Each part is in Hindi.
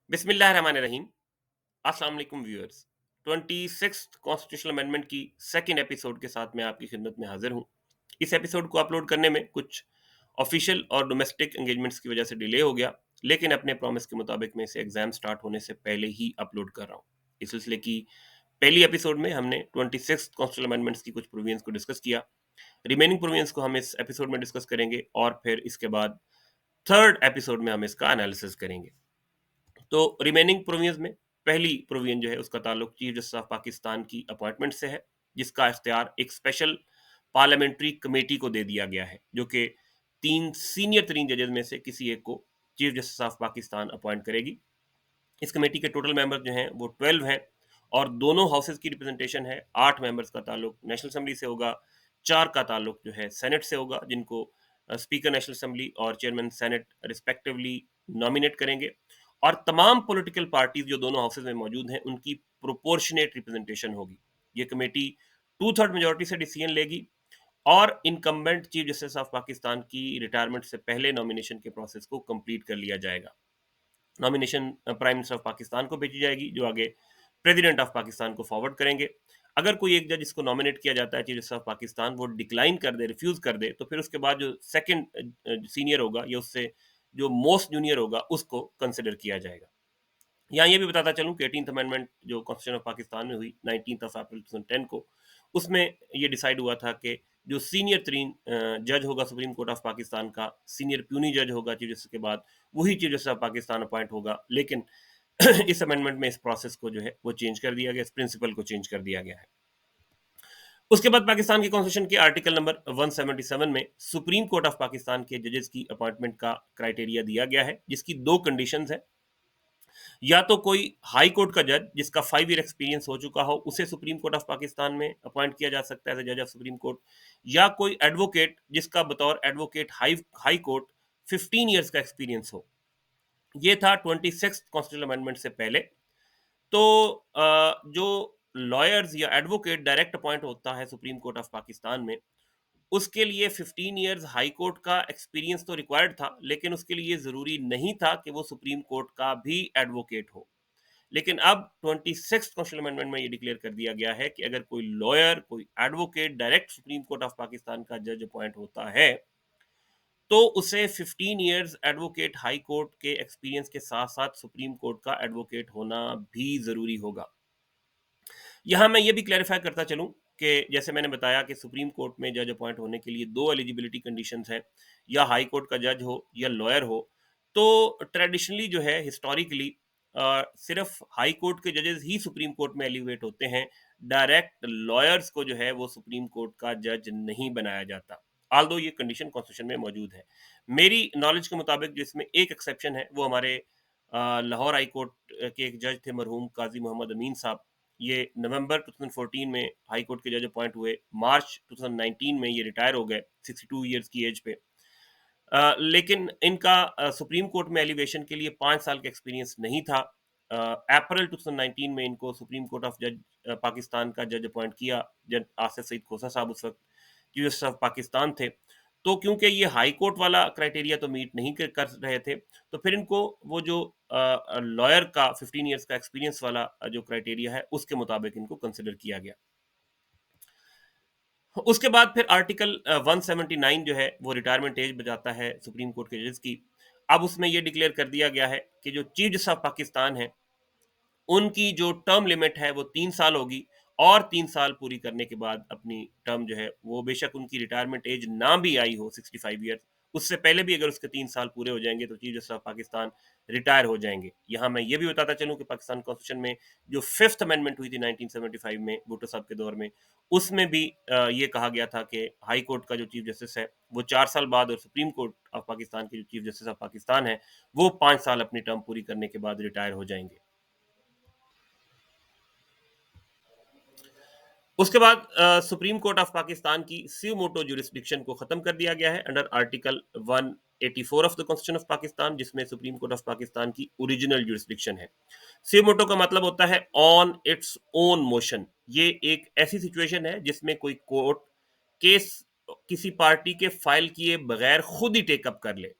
बिस्मिल्लाहिर्रहमानिर्रहीम। अस्सलाम वालेकुम व्यूअर्स। 26th कॉन्स्टिट्यूशनल अमेंडमेंट की सेकंड एपिसोड के साथ मैं आपकी खिदमत में हाजिर हूँ। इस एपिसोड को अपलोड करने में कुछ ऑफिशियल और डोमेस्टिक एंगेजमेंट्स की वजह से डिले हो गया, लेकिन अपने प्रॉमिस के मुताबिक मैं इसे एग्जाम स्टार्ट होने से पहले ही अपलोड कर रहा हूँ। इस सिलसिले की पहली एपिसोड में हमने 26th कॉन्स्टिट्यूशनल अमेंडमेंट्स की कुछ प्रोविजंस को डिस्कस किया। रिमेनिंग प्रोविजंस को हम इस एपिसोड में डिस्कस करेंगे और फिर इसके बाद थर्ड एपिसोड में हम इसका एनालिसिस करेंगे। तो रिमेनिंग प्रोविजंस में पहली प्रोविजन जो है उसका ताल्लुक चीफ जस्टिस ऑफ पाकिस्तान की अपॉइंटमेंट से है, जिसका इख्तियार एक स्पेशल पार्लियामेंट्री कमेटी को दे दिया गया है, जो कि तीन सीनियर तरीन जजेस में से किसी एक को chief justice of Pakistan appoint करेगी। इस कमेटी के टोटल मेंबर जो हैं वो 12 हैं और दोनों हाउसेज की रिप्रेजेंटेशन है। 8 मेंबर्स का ताल्लुक नेशनल असेंबली से होगा, 4 का ताल्लुक जो है सेनेट से होगा, जिनको स्पीकर नेशनल असेंबली और चेयरमैन सेनेट रिस्पेक्टिवली नॉमिनेट करेंगे। और तमाम पॉलिटिकल पार्टीज जो दोनों हाउसेज में मौजूद हैं उनकी प्रोपोर्शनेट रिप्रेजेंटेशन होगी। ये कमेटी 2/3 मेजोरिटी से डिसीजन लेगी और incumbent chief justice of Pakistan की रिटायरमेंट से पहले नॉमिनेशन के प्रोसेस को कंप्लीट कर लिया जाएगा। Nomination prime minister of Pakistan को भेजी जाएगी, जो आगे प्रेसिडेंट ऑफ पाकिस्तान को फॉरवर्ड करेंगे। अगर कोई एक जज इसको नॉमिनेट किया जाता है चीफ जस्टिस ऑफ पाकिस्तान, वो डिक्लाइन कर दे, रिफ्यूज कर दे, तो फिर उसके बाद जो सेकंड सीनियर होगा या उससे जो मोस्ट जूनियर होगा उसको कंसिडर किया जाएगा। यहाँ ये भी बताता चलूँ कि 18th अमेंडमेंट जो कॉन्स्टिट्यूशन ऑफ पाकिस्तान में हुई 19th ऑफ अप्रैल 2010 को, उसमें ये डिसाइड हुआ था कि जो सीनियर तरीन जज होगा सुप्रीम कोर्ट ऑफ पाकिस्तान का, सीनियर प्यूनी जज होगा चीफ जस्टिस के बाद, वही chief justice of Pakistan appoint होगा। लेकिन इस अमेंडमेंट में इस प्रोसेस को जो है वो चेंज कर दिया गया, इस प्रिंसिपल को चेंज कर दिया गया है। उसके बाद पाकिस्तान की कॉन्स्टिट्यूशन के आर्टिकल नंबर 177 में सुप्रीम कोर्ट ऑफ पाकिस्तान के जजेस की अपॉइंटमेंट का क्राइटेरिया दिया गया है, जिसकी दो कंडीशंस है। या तो कोई हाई कोर्ट का जज जिसका 5 ईयर एक्सपीरियंस हो चुका हो, उसे सुप्रीम कोर्ट ऑफ पाकिस्तान में अपॉइंट किया जा सकता है एज जज ऑफ सुप्रीम कोर्ट। या कोई एडवोकेट जिसका बतौर advocate high high court 15 years का एक्सपीरियंस हो। ये था 26th कॉन्स्टिट्यूशनल अमेंडमेंट से पहले। तो जो लॉयर्स या एडवोकेट डायरेक्ट अपॉइंट होता है सुप्रीम कोर्ट ऑफ पाकिस्तान में, उसके लिए 15 ईयर्स हाई कोर्ट का एक्सपीरियंस तो रिक्वायर्ड था, लेकिन उसके लिए ज़रूरी नहीं था कि वो सुप्रीम कोर्ट का भी एडवोकेट हो। लेकिन अब 26th कॉन्स्टिट्यूशनल अमेंडमेंट में ये डिक्लेयर कर दिया गया है कि अगर कोई लॉयर, कोई advocate direct supreme court of Pakistan का जज अपॉइंट होता है, तो उसे 15 इयर्स एडवोकेट हाई कोर्ट के एक्सपीरियंस के साथ साथ सुप्रीम कोर्ट का एडवोकेट होना भी ज़रूरी होगा। यहाँ मैं ये भी क्लैरिफाई करता चलूँ कि जैसे मैंने बताया कि सुप्रीम कोर्ट में जज अपॉइंट होने के लिए दो एलिजिबिलिटी कंडीशंस हैं, या हाई कोर्ट का जज हो या लॉयर हो। तो ट्रेडिशनली जो है हिस्टोरिकली सिर्फ हाई कोर्ट के जजेस ही सुप्रीम कोर्ट में एलिवेट होते हैं। डायरेक्ट लॉयर्स को जो है वो सुप्रीम कोर्ट का जज नहीं बनाया जाता, आल्दो ये कंडीशन कॉन्स्टिट्यूशन में मौजूद है। मेरी नॉलेज के मुताबिक जिसमें एक एक्सेप्शन है वो हमारे लाहौर हाई कोर्ट के एक जज थे मरहूम काजी मोहम्मद अमीन साहब। ये नवंबर 2014 में हाई कोर्ट के जज अपॉइंट हुए, मार्च 2019 में ये रिटायर हो गए 62 इयर्स की एज पे। लेकिन इनका सुप्रीम कोर्ट में एलिवेशन के लिए 5 साल का एक्सपीरियंस नहीं था। अप्रैल 2019 में इनको सुप्रीम कोर्ट ऑफ जज पाकिस्तान का जज अपॉइंट किया। जज आसिफ सईद खोसा साहब उस वक्त चीफ जस्टिस ऑफ पाकिस्तान थे। तो क्योंकि ये हाई कोर्ट वाला क्राइटेरिया तो मीट नहीं कर रहे थे, तो फिर इनको वो जो लॉयर का 15 इयर्स का एक्सपीरियंस वाला जो क्राइटेरिया है उसके मुताबिक इनको कंसिडर किया गया। उसके बाद फिर आर्टिकल 179 जो है वो रिटायरमेंट एज बताता है सुप्रीम कोर्ट के जजेस की। अब उसमें ये डिक्लेयर कर दिया गया है कि जो चीफ जस्टिस ऑफ पाकिस्तान है, उनकी जो टर्म लिमिट है वो 3 साल होगी। और 3 साल पूरी करने के बाद अपनी टर्म जो है वो, बेशक उनकी रिटायरमेंट एज ना भी आई हो 65 ईयर्स, उससे पहले भी अगर उसके 3 साल पूरे हो जाएंगे तो chief justice of Pakistan retire हो जाएंगे। यहाँ मैं ये भी बताता चलूँ कि पाकिस्तान कॉन्स्टिट्यूशन में जो फिफ्थ अमेंडमेंट हुई थी 1975 में भुट्टो साहब के दौर में, उसमें भी ये कहा गया था कि हाई कोर्ट का जो चीफ जस्टिस है वो 4 साल बाद, और सुप्रीम कोर्ट ऑफ पाकिस्तान के जो चीफ जस्टिस ऑफ पाकिस्तान है वो 5 साल अपनी टर्म पूरी करने के बाद रिटायर हो जाएंगे। उसके बाद सुप्रीम कोर्ट ऑफ पाकिस्तान की स्यू मोटो जुरिस्डिक्शन को खत्म कर दिया गया है under article 184 of the constitution of Pakistan, जिसमें सुप्रीम कोर्ट ऑफ पाकिस्तान की ओरिजिनल जुरिस्डिक्शन है। स्यू मोटो का मतलब होता है ऑन इट्स ओन मोशन। ये एक ऐसी सिचुएशन है जिसमें कोई कोर्ट केस किसी पार्टी के फाइल किए बगैर खुद ही टेकअप कर ले,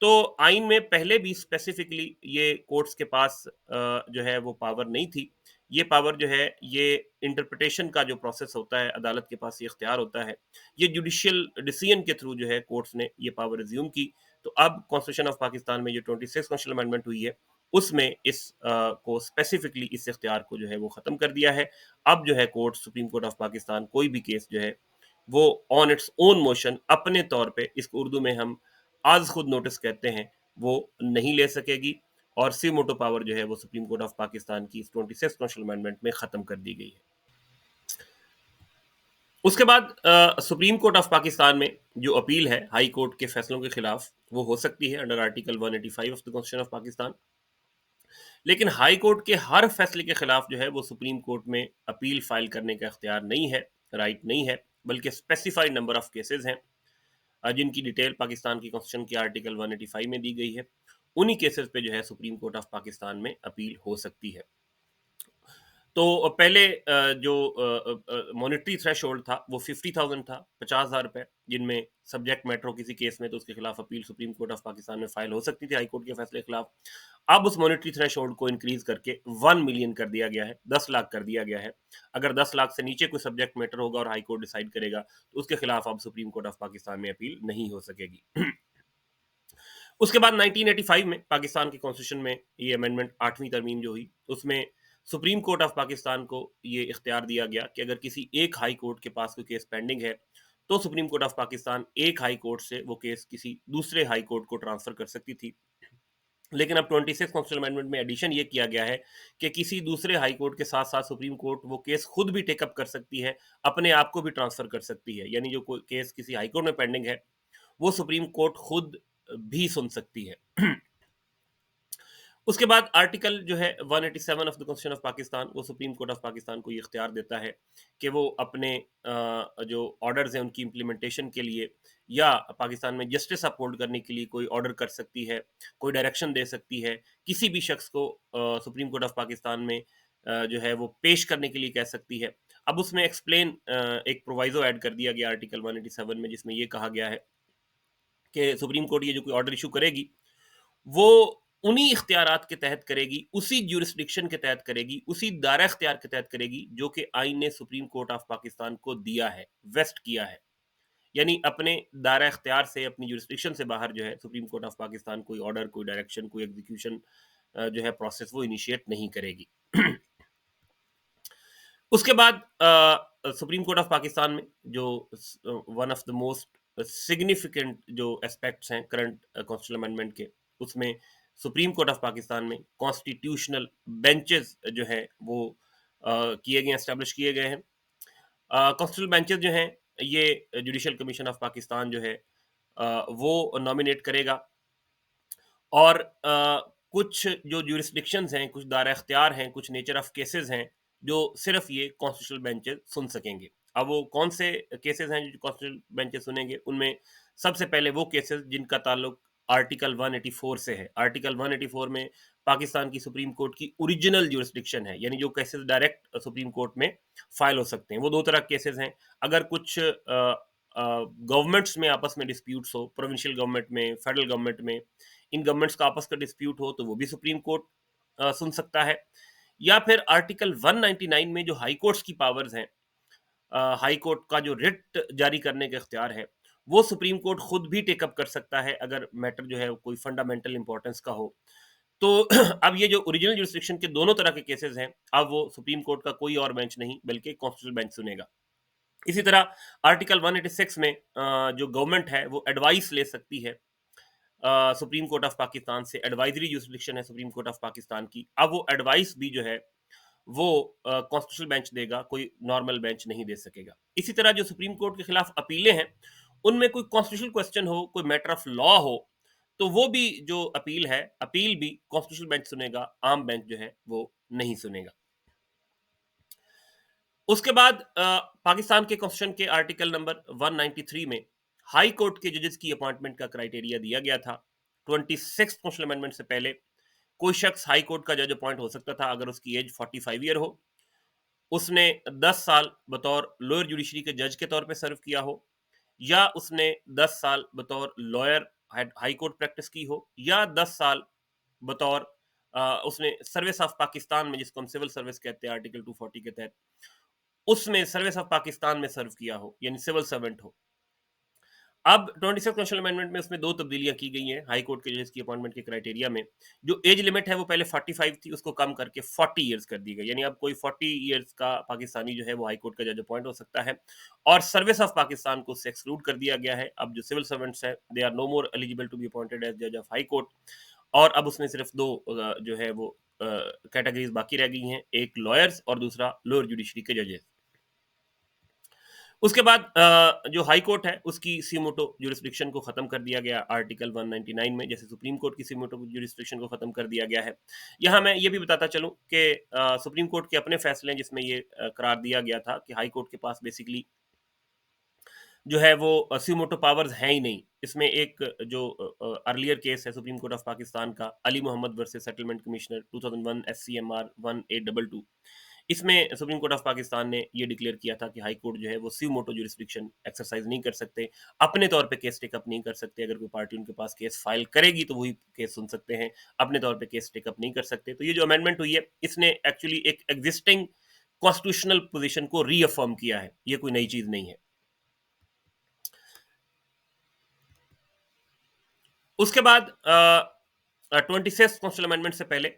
तो आइन में पहले भी स्पेसिफिकली ये कोर्ट्स के पास जो है वो पावर नहीं थी। ये पावर जो है ये इंटरप्रिटेशन का जो प्रोसेस होता है, अदालत के पास ये इख्तियार होता है। ये जुडिशियल डिसीजन के थ्रू जो है कोर्ट्स ने ये पावर अज़्यूम की। तो अब कॉन्स्टिट्यूशन ऑफ पाकिस्तान में जो 26 कॉन्स्टिट्यूशनल अमेंडमेंट हुई है, उसमें इस को स्पेसिफिकली इस इख्तियार को जो है वो ख़त्म कर दिया है। अब जो है court supreme court of Pakistan कोई भी केस जो है वो ऑन इट्स ओन मोशन अपने तौर पे, इसको उर्दू में हम आज खुद नोटिस कहते हैं, वो नहीं ले सकेगी और सी मोटो पावर जो है वो सुप्रीम कोर्ट ऑफ पाकिस्तान की इस 26 कॉन्स्टिट्यूशनल अमेंडमेंट में खत्म कर दी गई है। उसके बाद सुप्रीम कोर्ट ऑफ पाकिस्तान में जो अपील है हाई कोर्ट के फैसलों के खिलाफ, वो हो सकती है under article 185 of the constitution of Pakistan. लेकिन हाई कोर्ट के हर फैसले के खिलाफ जो है वो सुप्रीम कोर्ट में अपील फाइल करने का इख्तियार नहीं है, राइट नहीं है, बल्कि स्पेसिफाइड नंबर ऑफ केसेस हैं जिनकी डिटेल पाकिस्तान की कॉन्स्टिट्यूशन के आर्टिकल 185 में दी गई है। उन्हीं केसेस पे जो है सुप्रीम कोर्ट ऑफ पाकिस्तान में अपील हो सकती है। तो पहले जो मॉनेटरी थ्रेशोल्ड था वो 50,000 था, 50,000 रुपए, जिनमें सब्जेक्ट मैटर हो किसी केस में तो उसके खिलाफ appeal supreme court of Pakistan में फाइल हो सकती थी हाई कोर्ट के फैसले के खिलाफ। अब उस मॉनेटरी थ्रेशोल्ड को इंक्रीज करके 1 मिलियन कर दिया गया है, 10 लाख कर दिया गया है। अगर 10 लाख से नीचे कोई सब्जेक्ट मैटर होगा और हाई कोर्ट डिसाइड करेगा तो उसके खिलाफ अब सुप्रीम कोर्ट ऑफ पाकिस्तान में अपील नहीं हो सकेगी। उसके बाद 1985 में पाकिस्तान के कॉन्स्टिट्यूशन में ये अमेंडमेंट 8वीं तरमीम जो हुई, उसमें सुप्रीम कोर्ट ऑफ पाकिस्तान को ये इख्तियार दिया गया कि अगर किसी एक हाई कोर्ट के पास कोई केस पेंडिंग है, तो सुप्रीम कोर्ट ऑफ पाकिस्तान एक हाई कोर्ट से वो केस किसी दूसरे हाई कोर्ट को ट्रांसफर कर सकती थी। लेकिन अब 26 कॉन्स्टिट्यूशन अमेंडमेंट में एडिशन ये किया गया है कि किसी दूसरे हाई कोर्ट के साथ साथ सुप्रीम कोर्ट वो केस खुद भी टेकअप कर सकती है, अपने आप को भी ट्रांसफर कर सकती है। यानी जो कोई केस किसी हाई कोर्ट में पेंडिंग है, वो सुप्रीम कोर्ट खुद भी सुन सकती है। उसके बाद आर्टिकल जो है 187 of the constitution of Pakistan, वो सुप्रीम कोर्ट ऑफ पाकिस्तान को ये इख्तियार देता है कि वो अपने जो ऑर्डर्स हैं उनकी इम्प्लीमेंटेशन के लिए या पाकिस्तान में जस्टिस अपहोल्ड करने के लिए कोई ऑर्डर कर सकती है, कोई डायरेक्शन दे सकती है, किसी भी शख्स को सुप्रीम कोर्ट ऑफ पाकिस्तान में जो है वो पेश करने के लिए कह सकती है। अब उसमें एक्सप्लेन एक प्रोवाइजो ऐड कर दिया गया आर्टिकल 187 में, जिसमें ये कहा गया है कि सुप्रीम कोर्ट ये जो कोई ऑर्डर इशू करेगी, वो उन्हीं इख्तियारात के तहत करेगी, उसी ज्यूरिस्डिक्शन के तहत करेगी, उसी दायरा इख्तियार के तहत करेगी जो कि आइन ने सुप्रीम कोर्ट ऑफ पाकिस्तान को दिया है, वेस्ट किया है। यानी अपने दायरा इख्तियार से, अपनी ज्यूरिस्डिक्शन से बाहर जो है सुप्रीम कोर्ट ऑफ पाकिस्तान कोई ऑर्डर, कोई डायरेक्शन, कोई एग्जीक्यूशन जो है प्रोसेस वो इनिशिएट नहीं करेगी। उसके बाद सुप्रीम कोर्ट ऑफ पाकिस्तान में जो one of the most significant जो एस्पेक्ट्स हैं करंट कॉन्स्टिट्यूशनल अमेंडमेंट के, उसमें सुप्रीम कोर्ट ऑफ पाकिस्तान में कॉन्स्टिट्यूशनल बेंचेस जो हैं वो किए गए, एस्टेब्लिश किए गए हैं। कॉन्स्टिट्यूशनल बेंचेस जो हैं ये जुडिशल कमीशन ऑफ पाकिस्तान जो है वो नॉमिनेट करेगा और कुछ जो ज्यूरिस्डिक्शंस हैं, कुछ दायरा इख्तियार हैं, कुछ नेचर ऑफ केसेस हैं, जो सिर्फ ये कॉन्स्टिट्यूशनल बेंचेस सुन सकेंगे। अब वो कौन से केसेस हैं जो कॉन्स्टिट्यूशनल बेंचेस सुनेंगे? उनमें सबसे पहले वो केसेस जिनका ताल्लुक आर्टिकल 184 से है। आर्टिकल 184 में पाकिस्तान की सुप्रीम कोर्ट की ओरिजिनल ज्यूरिस्डिक्शन है, यानी जो केसेस डायरेक्ट सुप्रीम कोर्ट में फाइल हो सकते हैं। वो दो तरह के केसेस हैं। अगर कुछ गवर्नमेंट्स में आपस में डिस्प्यूट्स हो, प्रोविंशियल गवर्नमेंट में, फेडरल गवर्नमेंट में, इन गवर्नमेंट्स का आपस का डिस्प्यूट हो, तो वो भी सुप्रीम कोर्ट सुन सकता है। या फिर आर्टिकल 199 में जो हाई कोर्ट्स की पावर्स हैं, हाई कोर्ट का जो रिट जारी करने का इख्तियार है, वो सुप्रीम कोर्ट खुद भी टेकअप कर सकता है अगर मैटर जो है कोई फंडामेंटल इंपॉर्टेंस का हो। तो अब ये जो ओरिजिनल जुरिस्डिक्शन के दोनों तरह के केसेस हैं, अब वो सुप्रीम कोर्ट का कोई और बेंच नहीं बल्कि कॉन्स्टिट्यूशनल बेंच सुनेगा। इसी तरह आर्टिकल 186 में जो गवर्नमेंट है वो एडवाइस ले सकती है सुप्रीम कोर्ट ऑफ पाकिस्तान से। एडवाइजरी जुरिस्डिक्शन है सुप्रीम कोर्ट ऑफ पाकिस्तान की। अब वो एडवाइस भी जो है वो कॉन्स्टिट्यूशनल बेंच देगा, कोई नॉर्मल बेंच नहीं दे सकेगा। इसी तरह जो सुप्रीम कोर्ट के खिलाफ अपीलें हैं, उनमें कोई कॉन्स्टिट्यूशनल क्वेश्चन हो, कोई मैटर ऑफ लॉ हो, तो वो भी जो अपील है, अपील भी कॉन्स्टिट्यूशनल बेंच सुनेगा, आम बेंच जो है वो नहीं सुनेगा। उसके बाद पाकिस्तान के कॉन्स्टिट्यूशन के आर्टिकल नंबर 193 में हाई कोर्ट के जजेस की अपॉइंटमेंट का क्राइटेरिया दिया गया था। 26 कॉन्स्टिट्यूशन अमेंडमेंट से पहले कोई शख्स हाई कोर्ट का जज अपॉइंट हो सकता था अगर उसकी एज 45 ईयर हो, उसने 10 साल बतौर लोअर जुडिशरी के जज के तौर पे सर्व किया हो, या उसने 10 साल बतौर लॉयर हाई कोर्ट प्रैक्टिस की हो, या 10 साल बतौर उसने सर्विस ऑफ पाकिस्तान में, जिसको हम सिविल सर्विस कहते हैं आर्टिकल 240 के तहत, उसमें सर्विस ऑफ पाकिस्तान में सर्व किया हो, यानी सिविल सर्वेंट हो। अब 26 कॉन्स्टिट्यूशनल अमेंडमेंट में उसमें 2 तब्दीलियाँ की गई हैं हाई कोर्ट के जजेस की अपॉइंटमेंट के क्राइटेरिया में। जो एज लिमिट है वो पहले 45 थी, उसको कम करके 40 इयर्स कर दी गई। यानी अब कोई 40 इयर्स का पाकिस्तानी जो है वो हाई कोर्ट का जज अपॉइंट हो सकता है, और सर्विस ऑफ पाकिस्तान को उससे एक्सक्लूड कर दिया गया है। अब जो सिविल सर्वेंट्स हैं, they are no more eligible to be appointed as जज ऑफ हाई कोर्ट। और अब उसमें सिर्फ 2 जो है वो कैटेगरीज़ बाकी रह गई हैं, एक लॉयर्स और दूसरा लोअर जुडिशरी के जजेस। उसके बाद जो हाई कोर्ट है उसकी सीमोटो ज्यूरिसडिक्शन को खत्म कर दिया गया आर्टिकल 199 में, जैसे सुप्रीम कोर्ट की सीमोटो ज्यूरिसडिक्शन को खत्म कर दिया गया है। यहाँ मैं ये भी बताता चलूँ कि सुप्रीम कोर्ट के अपने फैसले हैं, जिसमें ये करार दिया गया था कि हाई कोर्ट के पास बेसिकली जो है वो सीमोटो पावर्स हैं ही नहीं। इसमें एक जो अर्लियर केस है सुप्रीम कोर्ट ऑफ पाकिस्तान का, Ali Mohammad versus settlement commissioner 2001 SCMR 1822, इसमें सुप्रीम कोर्ट ऑफ पाकिस्तान ने ये डिक्लेयर किया था कि हाई कोर्ट जो है वो सी मोटो जुरिस्डिक्शन एक्सरसाइज नहीं कर सकते, अपने तौर पे केस टेकअप नहीं कर सकते। अगर कोई पार्टी उनके पास केस फाइल करेगी तो वही केस सुन सकते हैं, अपने तौर पे केस टेकअप नहीं कर सकते। तो ये जो अमेंडमेंट हुई है, इसने एक्चुअली एक एग्जिस्टिंग कॉन्स्टिट्यूशनल पोजीशन को रीअफर्म किया है, ये कोई नई चीज नहीं है। उसके बाद 26 कॉन्स्टिट्यूशनल अमेंडमेंट से पहले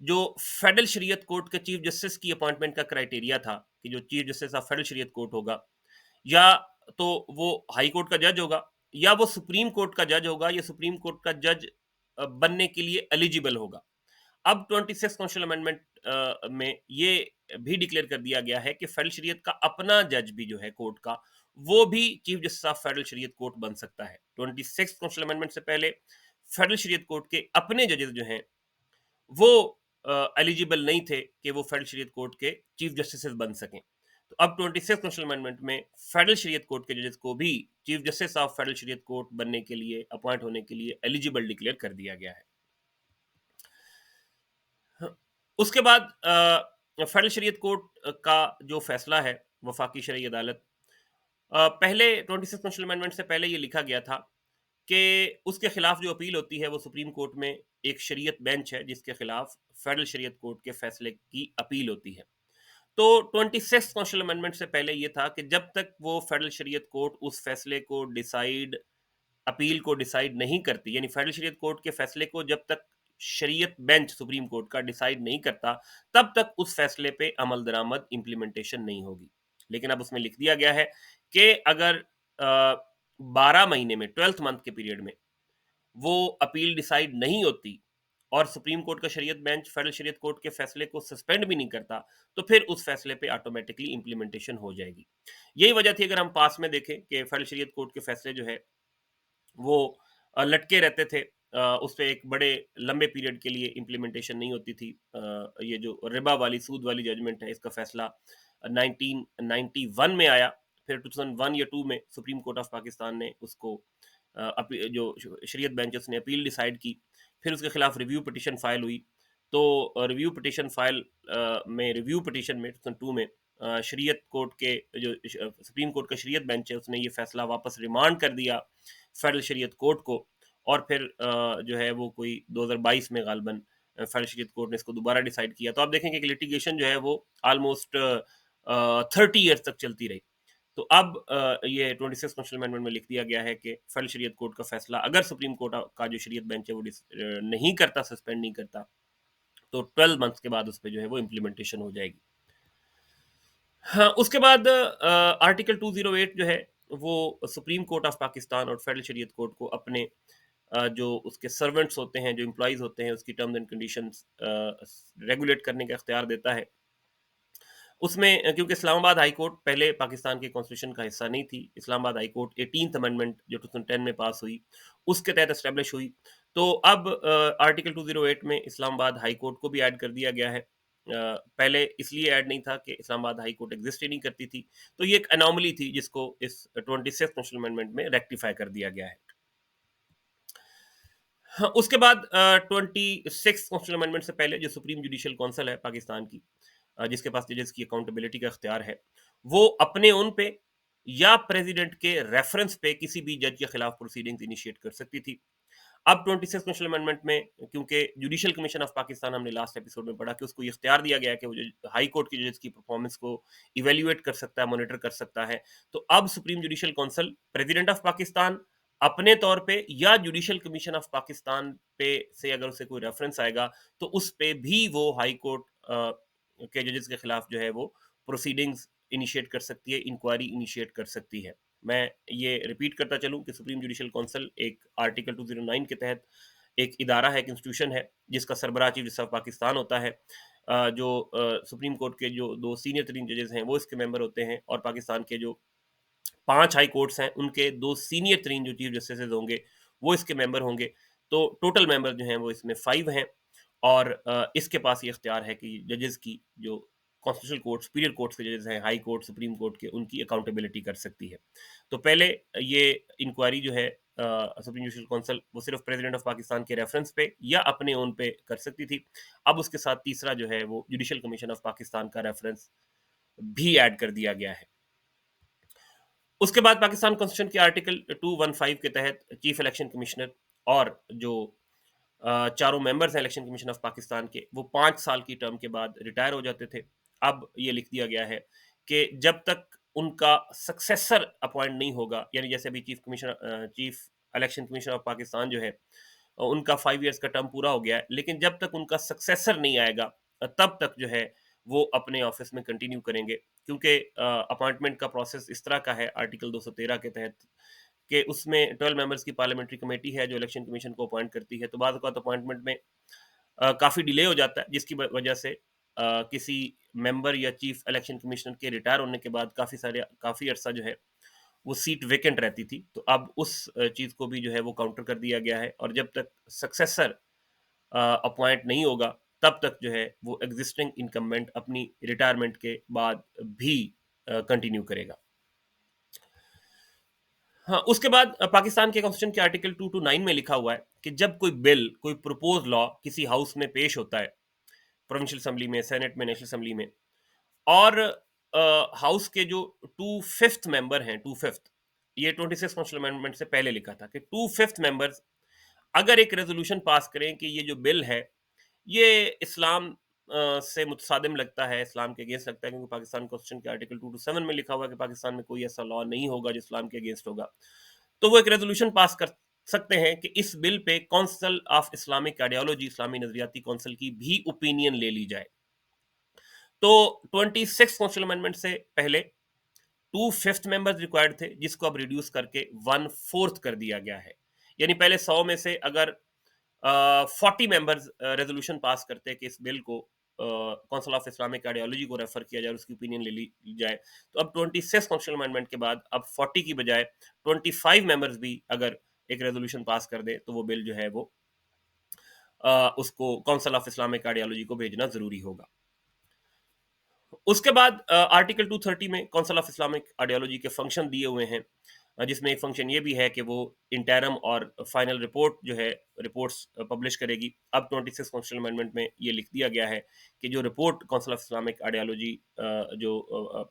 जो फेडरल शरीयत कोर्ट के चीफ जस्टिस की अपॉइंटमेंट का क्राइटेरिया था कि जो चीफ जस्टिस ऑफ फेडरल शरीयत कोर्ट होगा, या तो वो हाई कोर्ट का जज होगा, या वो सुप्रीम कोर्ट का जज होगा, या सुप्रीम कोर्ट का जज बनने के लिए एलिजिबल होगा। अब 26 कॉन्स्टिट्यूशनल अमेंडमेंट में ये भी डिक्लेयर कर दिया गया है कि फेडरल शरीयत का अपना जज भी जो है कोर्ट का, वो भी चीफ जस्टिस ऑफ फेडरल शरीयत कोर्ट बन सकता है। 26 कॉन्स्टिट्यूशनल अमेंडमेंट से पहले फेडरल शरीयत कोर्ट के अपने जजेस जो हैं वो एलिजिबल नहीं थे कि वो फेडरल शरीयत कोर्ट के चीफ जस्टिस बन सकें। तो अब 26 कॉन्स्टिट्यूशनल अमेंडमेंट में फेडरल शरीयत कोर्ट के जजेस को भी चीफ जस्टिस ऑफ फेडरल शरीयत कोर्ट बनने के लिए, अपॉइंट होने के लिए एलिजिबल डिक्लेयर कर दिया गया है। हाँ, उसके बाद फेडरल शरीयत कोर्ट का जो फैसला है वफाकी शरई अदालत, पहले 26 कॉन्स्टिट्यूशनल अमेंडमेंट से पहले ये लिखा गया था कि उसके खिलाफ जो अपील होती है वो सुप्रीम कोर्ट में एक शरीयत बेंच है जिसके खिलाफ फेडरल शरीयत कोर्ट के फैसले की अपील होती है। तो 26 कॉन्स्टिट्यूशनल अमेंडमेंट से पहले ये था कि जब तक वो फेडरल शरीयत कोर्ट उस फैसले को डिसाइड, अपील को डिसाइड नहीं करती, यानी फेडरल शरीयत कोर्ट के फैसले को जब तक शरीयत बेंच सुप्रीम कोर्ट का डिसाइड नहीं करता, तब तक उस फैसले पे अमल दरामद इम्प्लीमेंटेशन नहीं होगी। लेकिन अब उसमें लिख दिया गया है कि अगर 12 महीने में, 12th मंथ के पीरियड में वो अपील डिसाइड नहीं होती और सुप्रीम कोर्ट का शरीयत बेंच फेडरल शरीयत कोर्ट के फैसले को सस्पेंड भी नहीं करता, तो फिर उस फैसले पे ऑटोमेटिकली इम्प्लीमेंटेशन हो जाएगी। यही वजह थी, अगर हम पास में देखें, कि फेडरल शरीयत कोर्ट के फैसले जो है वो लटके रहते थे, उस पे एक बड़े लंबे पीरियड के लिए इम्प्लीमेंटेशन नहीं होती थी। ये जो रिबा वाली, सूद वाली जजमेंट है, इसका फैसला 1991 में आया। फिर 2001 या 2 में सुप्रीम कोर्ट ऑफ पाकिस्तान ने उसको जो शरीयत बेंच उसने अपील डिसाइड की, फिर उसके खिलाफ रिव्यू पिटिशन फाइल हुई। तो रिव्यू पिटिशन फाइल में, रिव्यू पिटिशन में 2002 में शरीयत कोर्ट के जो सुप्रीम कोर्ट का शरीयत बेंच है, उसने ये फैसला वापस रिमांड कर दिया फेडरल शरीयत कोर्ट को। और फिर जो है वो कोई 2022 में गालबन फेडरल शरीयत कोर्ट ने इसको दोबारा डिसाइड किया। तो आप देखेंगे कि लिटिगेशन जो है वो ऑलमोस्ट 30 ईयर्स तक चलती रही। तो अब ये 26 कॉन्स्टिट्यूशनल अमेंडमेंट में लिख दिया गया है कि फेडरल शरीयत कोर्ट का फैसला अगर सुप्रीम कोर्ट का जो शरीयत बेंच है वो नहीं करता, सस्पेंड नहीं करता, तो 12 मंथ्स के बाद उस पे जो है वो इम्प्लीमेंटेशन हो जाएगी। हाँ, उसके बाद आर्टिकल 208 जो है वो सुप्रीम कोर्ट ऑफ पाकिस्तान और फेडरल शरीयत कोर्ट को अपने जो उसके सर्वेंट्स होते हैं, जो एम्प्लॉइज़ होते हैं, उसकी टर्म्स एंड कंडीशंस रेगुलेट करने का इख्तियार देता है। उसमें क्योंकि इस्लामाबाद हाई कोर्ट पहले पाकिस्तान के कॉन्स्टिट्यूशन का हिस्सा नहीं थी, Islamabad high court 18th amendment जो 2010 में पास हुई, उसके तहत एस्टेब्लिश हुई। तो अब आर्टिकल 208 में इस्लामाबाद हाई कोर्ट को भी ऐड कर दिया गया है। पहले इसलिए ऐड नहीं था कि इस्लामाबाद हाई कोर्ट एग्जिस्ट ही नहीं करती थी। तो ये एक अनोमली थी जिसको इस 26th कॉन्स्टिट्यूशनल अमेंडमेंट में रेक्टिफाई कर दिया गया है। हाँ, उसके बाद 26 कॉन्स्टिट्यूशनल अमेंडमेंट से पहले जो सुप्रीम जुडिशियल काउंसिल है पाकिस्तान की, जिसके पास जजेस की अकाउंटेबिलिटी का इख्तियार है, वो अपने उन पे या प्रेसिडेंट के रेफरेंस पे किसी भी जज के खिलाफ प्रोसीडिंग्स इनिशिएट कर सकती थी। अब 26 कॉन्स्टिट्यूशनल अमेंडमेंट में, क्योंकि जुडिशियल कमीशन ऑफ पाकिस्तान हमने लास्ट एपिसोड में पढ़ा कि उसको ये इख्तियार दिया गया है कि वो हाई कोर्ट के जजेस की परफॉर्मेंस को इवेल्युएट कर सकता है, मॉनिटर कर सकता है। तो अब supreme judicial council president of Pakistan अपने तौर पे या जुडिशियल कमीशन ऑफ पाकिस्तान पे से अगर उसे कोई रेफरेंस आएगा तो उस पे भी वो हाई कोर्ट के जजेस के खिलाफ जो है वो प्रोसीडिंग्स इनिशिएट कर सकती है, इंक्वायरी इनिशिएट कर सकती है। मैं ये रिपीट करता चलूं कि सुप्रीम जुडिशियल काउंसिल एक आर्टिकल 209 के तहत एक इदारा है, एक इंस्टीट्यूशन है, जिसका सरबराह चीफ जस्टिस ऑफ पाकिस्तान होता है। जो सुप्रीम कोर्ट के जो 2 सीनियर तरीन जजेस हैं वो इसके मेंबर होते हैं, और पाकिस्तान के जो 5 हाई कोर्ट्स हैं उनके 2 सीनियर तरीन जो चीफ जस्टिस होंगे वो इसके मेंबर होंगे। तो टोटल मेंबर जो हैं वो इसमें 5 हैं, और इसके पास ये इख्तियार है कि जजेस की जो कॉन्स्टिट्यूशनल कोर्ट, सुपीरियर कोर्ट्स के जजेस हैं, हाई कोर्ट, सुप्रीम कोर्ट के, उनकी अकाउंटेबिलिटी कर सकती है। तो पहले ये इंक्वायरी जो है सुप्रीम जुडिशियल काउंसिल वो सिर्फ प्रेसिडेंट ऑफ पाकिस्तान के रेफरेंस पे या अपने ओन पे कर सकती थी। अब उसके साथ तीसरा जो है वो जुडिशियल कमीशन ऑफ पाकिस्तान का रेफरेंस भी ऐड कर दिया गया है। उसके बाद पाकिस्तान कॉन्स्टिट्यूशन के आर्टिकल 215 के तहत चीफ इलेक्शन कमिश्नर और जो चारों मेंबर्स हैं इलेक्शन कमीशन ऑफ पाकिस्तान के, वो 5 साल की टर्म के बाद रिटायर हो जाते थे। अब ये लिख दिया गया है कि जब तक उनका सक्सेसर अपॉइंट नहीं होगा, यानी जैसे अभी chief election commission of Pakistan जो है, उनका 5 ईयर्स का टर्म पूरा हो गया है, लेकिन जब तक उनका सक्सेसर नहीं आएगा तब तक जो है वो अपने ऑफिस में कंटिन्यू करेंगे, क्योंकि अपॉइंटमेंट का प्रोसेस इस तरह का है आर्टिकल 213 के तहत कि उसमें 12 मेंबर्स की पार्लियामेंट्री कमेटी है जो इलेक्शन कमीशन को अपॉइंट करती है। तो बाद औक़ात अपॉइंटमेंट में काफ़ी डिले हो जाता है, जिसकी वजह से किसी मेंबर या चीफ इलेक्शन कमिश्नर के रिटायर होने के बाद काफ़ी अरसा जो है वो सीट वेकेंट रहती थी। तो अब उस चीज़ को भी जो है वो काउंटर कर दिया गया है, और जब तक सक्सेसर अपॉइंट नहीं होगा तब तक जो है वो एग्जिस्टिंग इनकम्बेंट अपनी रिटायरमेंट के बाद भी कंटिन्यू करेगा। हाँ, उसके बाद पाकिस्तान के कॉन्स्टिट्यूशन के आर्टिकल 229 में लिखा हुआ है कि जब कोई बिल, कोई प्रपोज लॉ किसी हाउस में पेश होता है, प्रोविंशियल असेंबली में, सेनेट में, नेशनल असेंबली में, और हाउस के जो 2/5 मेंबर हैं, 2/5, ये 26 कॉन्स्टिट्यूशन अमेंडमेंट से पहले लिखा था कि 2/5 मेंबर्स अगर एक रेजोल्यूशन पास करें कि ये जो बिल है ये इस्लाम से मुतसादिम लगता है, इस्लाम के अगेंस्ट लगता है, क्योंकि पाकिस्तान कॉन्स्टिट्यूशन के आर्टिकल 227 में लिखा हुआ है कि पाकिस्तान में कोई ऐसा लॉ नहीं होगा जो इस्लाम के अगेंस्ट होगा। तो वो एक रेजोल्यूशन पास कर सकते हैं कि इस बिल पे काउंसिल ऑफ इस्लामिक आइडियोलॉजी, इस्लामी नजरियाती काउंसिल की भी ओपिनियन ले ली जाए। तो 26 कॉन्स्टिट्यूशन अमेंडमेंट से पहले 2/5 मेंबर्स रिक्वायर्ड थे, जिसको अब रिड्यूस करके 1/4 कर दिया गया है। यानी पहले 100 में से अगर 40 मेंबर्स रेजोल्यूशन पास करते हैं कि इस बिल को काउंसिल ऑफ इस्लामिक आइडियोलॉजी को रेफर किया जाए और उसकी ओपिनियन ले ली जाए, तो अब 26 कॉन्स्टिट्यूशन अमेंडमेंट के बाद अब 40 की बजाय 25 मेंबर्स भी अगर एक रेजोल्यूशन पास कर दे तो वो बिल जो है वो उसको काउंसिल ऑफ इस्लामिक आइडियोलॉजी को भेजना जरूरी होगा। उसके बाद आर्टिकल 230 में काउंसिल ऑफ इस्लामिक आइडियोलॉजी के फंक्शन दिए हुए हैं, जिसमें एक फंक्शन ये भी है कि वो इंटरम और फाइनल रिपोर्ट जो है, रिपोर्ट्स पब्लिश करेगी। अब 26 कॉन्स्टिट्यूशन अमेंडमेंट में ये लिख दिया गया है कि जो report council of Islamic ideology जो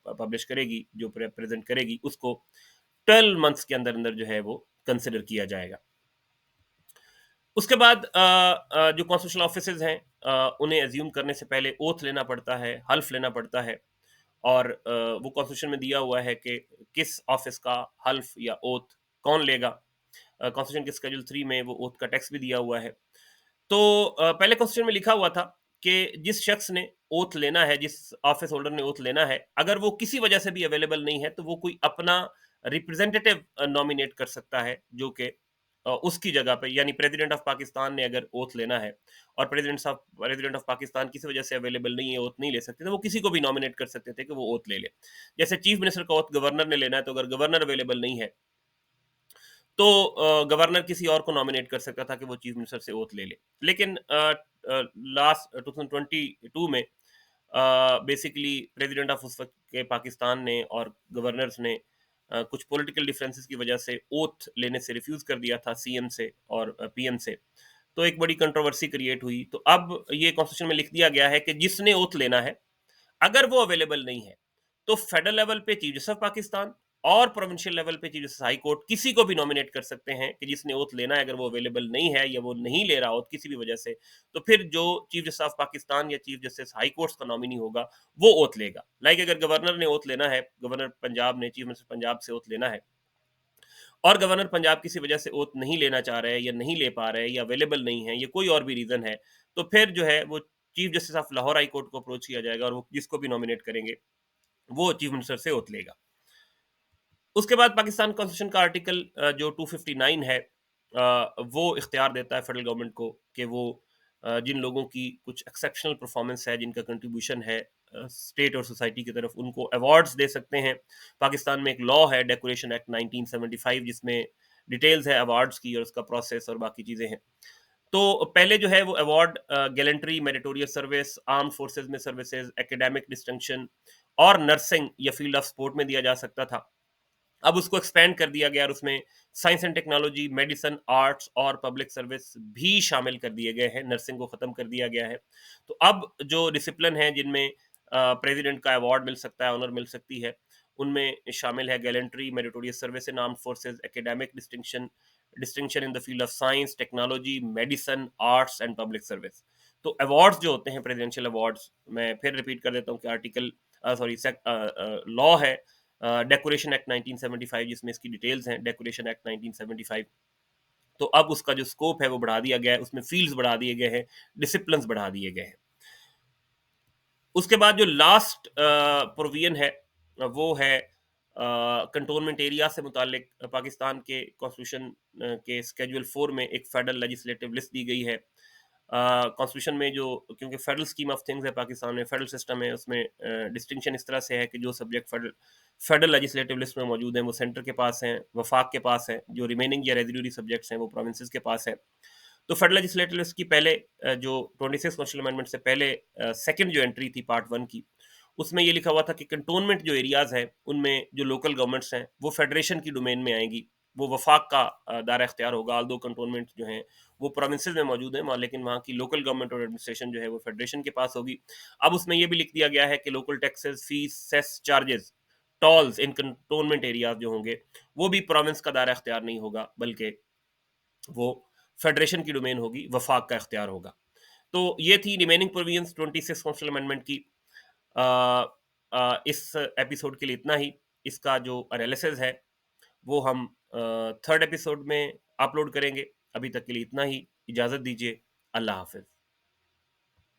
पब्लिश करेगी, जो प्रेजेंट करेगी, उसको 12 मंथ्स के अंदर अंदर जो है वो कंसिडर किया जाएगा। उसके बाद जो कॉन्स्टिट्यूशनल ऑफिसेज हैं उन्हें एज्यूम करने से पहले ओथ लेना पड़ता है, हल्फ लेना पड़ता है, और वो कॉन्स्टिट्यूशन में दिया हुआ है कि किस ऑफिस का हल्फ या ओथ कौन लेगा। कॉन्स्टिट्यूशन के स्केड्यूल 3 में वो ओथ का टेक्स्ट भी दिया हुआ है। तो पहले कॉन्स्टिट्यूशन में लिखा हुआ था कि जिस शख्स ने ओथ लेना है, जिस ऑफिस होल्डर ने ओथ लेना है, अगर वो किसी वजह से भी अवेलेबल नहीं है तो वो कोई अपना रिप्रेजेंटेटिव नॉमिनेट कर सकता है, जो कि उसकी जगह पे, यानी प्रेसिडेंट ऑफ पाकिस्तान ने अगर ओथ लेना है और प्रेसिडेंट ऑफ पाकिस्तान किसी वजह से अवेलेबल नहीं है, ओथ नहीं ले सकते, तो वो किसी को भी नॉमिनेट कर सकते थे कि वो ओथ ले ले। जैसे चीफ मिनिस्टर का ओथ गवर्नर ने लेना है, तो अगर गवर्नर अवेलेबल नहीं है तो गवर्नर किसी और को नॉमिनेट कर सकता था कि वो चीफ मिनिस्टर से ओथ ले ले। लेकिन लास्ट 2022 में बेसिकली प्रेसिडेंट ऑफ उस वक्त के पाकिस्तान ने और गवर्नर्स ने कुछ पॉलिटिकल डिफरेंसेस की वजह से ओथ लेने से रिफ्यूज कर दिया था, सीएम से और पीएम से। तो एक बड़ी कंट्रोवर्सी क्रिएट हुई। तो अब ये कॉन्स्टिट्यूशन में लिख दिया गया है कि जिसने ओथ लेना है, अगर वो अवेलेबल नहीं है, तो फेडरल लेवल पे चीफ जस्टिस ऑफ पाकिस्तान और प्रोविंशियल लेवल पे चीफ जस्टिस हाई कोर्ट किसी को भी नॉमिनेट कर सकते हैं कि जिसने ओथ लेना है, अगर वो अवेलेबल नहीं है या वो नहीं ले रहा ओथ किसी भी वजह से, तो फिर जो चीफ जस्टिस ऑफ पाकिस्तान या चीफ जस्टिस हाई कोर्ट्स का नॉमिनी होगा वो ओथ लेगा। लाइक अगर गवर्नर ने ओथ लेना है, गवर्नर पंजाब ने, चीफ मिनिस्टर पंजाब से ओथ लेना है और गवर्नर पंजाब किसी वजह से ओथ नहीं लेना चाह रहे हैं या नहीं ले पा रहे हैं या अवेलेबल नहीं है या कोई और भी रीज़न है, तो फिर जो है वो chief justice of Lahore high court को अप्रोच किया जाएगा और वो जिसको भी नॉमिनेट करेंगे, वो चीफ मिनिस्टर से ओथ लेगा। उसके बाद पाकिस्तान कॉन्स्टिट्यूशन का आर्टिकल जो 259 है, वो इख्तियार देता है फेडरल गवर्नमेंट को कि वो जिन लोगों की कुछ एक्सेप्शनल परफॉर्मेंस है, जिनका कंट्रीब्यूशन है स्टेट और सोसाइटी की तरफ, उनको अवार्ड्स दे सकते हैं। पाकिस्तान में एक लॉ है डेकोरेशन एक्ट 1975 जिसमें डिटेल्स है अवार्ड्स की और उसका प्रोसेस और बाकी चीज़ें हैं। तो पहले जो है वो award gallantry, meritorious service, armed forces में सर्विसेज, एकेडमिक डिस्टिंक्शन और नर्सिंग या फील्ड ऑफ स्पोर्ट में दिया जा सकता था। अब उसको एक्सपेंड कर दिया गया और उसमें science and technology, medicine, arts और पब्लिक सर्विस भी शामिल कर दिए गए हैं। नर्सिंग को ख़त्म कर दिया गया है। तो अब जो डिसिप्लिन है जिनमें प्रेसिडेंट का अवार्ड मिल सकता है, ऑनर मिल सकती है, उनमें शामिल है gallantry, meritorious service in armed forces, academic distinction, distinction in the field of science, technology, medicine, arts and public service. तो अवार्ड्स जो होते हैं प्रेसिडेंशियल अवार्ड्स, मैं फिर रिपीट कर देता हूँ कि आर्टिकल सॉरी लॉ है डेकोरेशन एक्ट 1975 जिसमें इसकी डिटेल्स हैं, डेकोरेशन एक्ट 1975। तो अब उसका जो स्कोप है वो बढ़ा दिया गया है, उसमें फील्ड्स बढ़ा दिए गए हैं, डिसिप्लिन्स बढ़ा दिए गए हैं। उसके बाद जो लास्ट प्रोविजन है वो है कंटोनमेंट एरिया से मुतालिक पाकिस्तान के कॉन्स्टिट्यूशन के स्केड्यूल 4 में एक फेडरल लेजिस्लेटिव लिस्ट दी गई है। कॉन्स्टिट्यूशन में जो, क्योंकि फेडरल स्कीम ऑफ थिंग्स है पाकिस्तान में, फेडरल सिस्टम है, उसमें डिस्टिंक्शन इस तरह से है कि जो subject federal federal legislative list में मौजूद हैं वो सेंटर के पास हैं, वफाक के पास हैं, जो रिमेनिंग या रेजिडुअरी सब्जेक्ट्स हैं वो प्रोविंसेस के पास हैं। तो फेडरल लेजिस्लेटिव लिस्ट की पहले जो 26 कॉन्स्टिट्यूशन अमेंडमेंट से पहले सेकंड जो एंट्री थी पार्ट 1 की, उसमें ये लिखा हुआ था कि कंटोनमेंट जो एरियाज़ हैं, उनमें जो लोकल गवर्नमेंट्स हैं, वो फेडरेशन की डोमेन में आएँगी। वो वफाक का दायरा इख्तियार होगा, ऑल्दो कंटोनमेंट जो हैं, वो प्रोविंसेस में मौजूद हैं, वहाँ लेकिन वहाँ की लोकल गवर्नमेंट और एडमिनिस्ट्रेशन जो है वो फेडरेशन के पास होगी। अब उसमें ये भी लिख दिया गया है कि local taxes, fees, cess, charges, tolls in cantonment areas जो होंगे, वो भी प्रोविंस का दायरा इख्तियार नहीं होगा, बल्कि वो फेडरेशन की डोमेन होगी, वफाक का इख्तियार होगा। तो ये थी रिमेनिंग प्रोविजंस 26 कॉन्स्टिट्यूशन अमेंडमेंट की। अ, इस एपिसोड के लिए इतना ही। इसका जो एनालिसिस है वो हम थर्ड एपिसोड में अपलोड करेंगे। अभी तक के लिए इतना ही। इजाज़त दीजिए। अल्लाह हाफ़िज़।